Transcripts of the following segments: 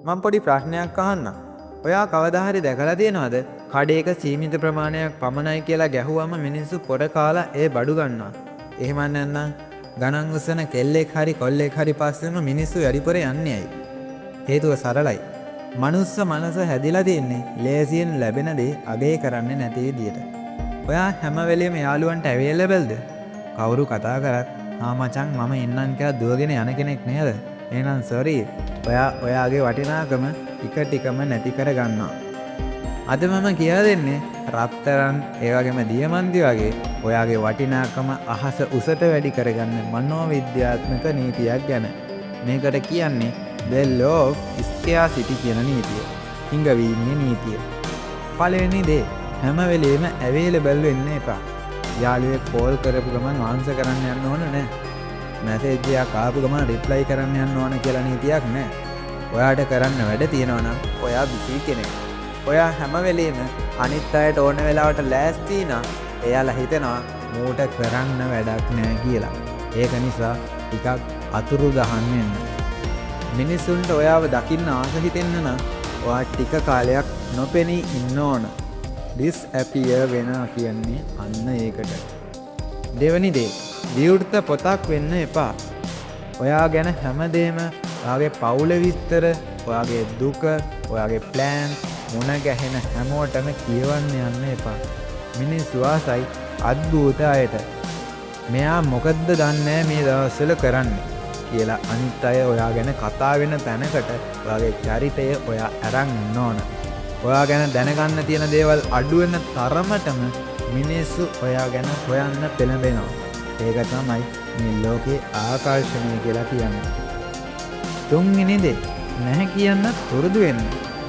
මම පොඩි ප්‍රශ්නයක් අහන්නම්. ඔයා කවදා හරි දැකලා තියෙනවද? කඩේක සීමිත ප්‍රමාණයක් පමණයි කියලා ගැහුවම මිනිස්සු පොර කාලා ඒ බඩු ගන්නවා. එහෙම නැත්නම් ගණන් උස්සන කෙල්ලෙක් හරි කොල්ලෙක් හරි පස්සෙම මිනිස්සු වැඩිපුර යන්නේ ඇයි? හේතුව සරලයි. මනුස්ස මනස හැදිලා තියෙන්නේ ලේසියෙන් ලැබෙන දේ අගය කරන්නේ නැති විදියට. ඔයා හැම වෙලෙම යාළුවන්ට ඇවේලබල්ද? කවුරු කතා කරත් "ආ මචං මම ඉන්නම්" කියලා දුවගෙන යන කෙනෙක් නේද? එහෙනම් සෝරි. ඔයාගේ වටිනාකම ටික ටිකම නැති කර ගන්නවා. අද මම කියලා දෙන්නේ රත්තරන් ඒ වගේම දියමන්ති වගේ ඔයාගේ වටිනාකම අහස උසට වැඩි කරගන්න මනෝවිද්‍යාත්මක නීතියක් ගැන. මේකට කියන්නේ The Law of Scarcity කියන නීතිය. හිඟවීමේ නීතිය. පළවෙනි දේ හැම වෙලෙම available වෙන්න එපා. යාළුවෙක් කෝල් කරපු ගමන් ආන්සර් කරන්න යන්න ඕන නෑ. මැසේජ් එකක් ආපු ගමන් රිප්ලයි කරන්න යන්න ඕන කියලා නීතියක් නෑ. ඔයාට කරන්න වැඩ තියෙනවා නම් ඔයා බිසි කෙනෙක්. ඔයා හැම වෙලෙම අනිත් අයට ඕන වෙලාවට ලෑස්ති නම් එයාලා හිතනවා මූට කරන්න වැඩක් නෑ කියලා. ඒක නිසා ටිකක් අතුරු දහන් වෙන්න. මිනිසුන්ට ඔයාව දකින්න ආස හිතෙන්න නම් ඔයා ටික කාලයක් නොපෙනී ඉන්න ඕන. disappear වෙනවා කියන්නේ අන්න ඒකට. දෙවැනි දේ විවෘත පොතක් වෙන්න එපා. ඔයා ගැන හැමදේම ඔයාගේ පවුල විස්තර, ඔයාගේ දුක, ඔයාගේ ප්ලෑන් මුණ ගැහෙන හැමෝටම කියවන්න යන්න එපා. මිනිස්සු ආසයි අද්භූත අයට. මෙයා මොකද්ද දන්නේ මේ දවස්වල කරන්නේ කියලා අනිත් අය ඔයා ගැන කතා වෙන තැනකට ඔයාගේ චරිතය ඔයා අරන් ඉන්න ඕන. ඔයා ගැන දැනගන්න තියෙන දේවල් අඩු වෙන තරමටම මිනිස්සු ඔයා ගැන හොයන්න පෙළඹෙනවා. ඒක තමයි මේ ලෝකේ ආකර්ෂණය කියලා කියන්නේ. තුන්වෙනි දේ නැහැ කියන්න පුරුදු වෙන්න.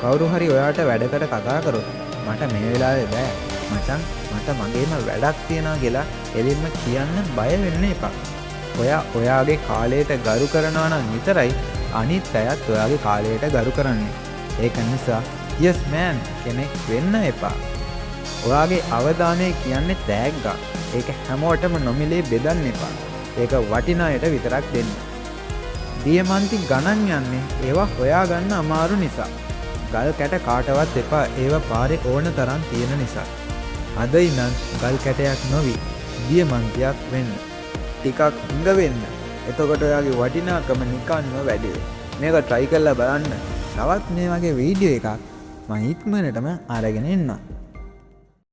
කවුරු හරි ඔයාට වැඩකට කතා කරොත් මට මේ වෙලාවේ බෑ මචං මට මගේම වැඩක් තියෙනවා කියලා එළින්ම කියන්න බය වෙන්න එපා. ඔයාගේ කාලයට ගරු කරනවා නම් විතරයි අනිත් අයත් ඔයාගේ කාලයට ගරු කරන්නේ. ඒක නිසා yes man කෙනෙක් වෙන්න එපා. ඔයාගේ අවධානය කියන්නේ තෑග්ගක්. ඒක හැමෝටම නොමිලේ බෙදන්න එපා. ඒක වටිනායට විතරක් දෙන්න. දියමන්ති ගණන් යන්නේ ඒවා හොයාගන්න අමාරු නිසා. ගල් කැට කාටවත් එපා ඒවා පාරේ ඕන තරම් තියෙන නිසා. අද ඉඳන් ගල් කැටයක් නොවි දියමන්තියක් වෙන්න. ටිකක් හිඟ වෙන්න. එතකොට ඔයාගේ වටිනාකම නිකන්ම වැඩි වෙයි. මේක try කරලා බලන්න. තවත් මේ වගේ වීඩියෝ එකක් මම ඉක්මනටම අරගෙන එන්නම්.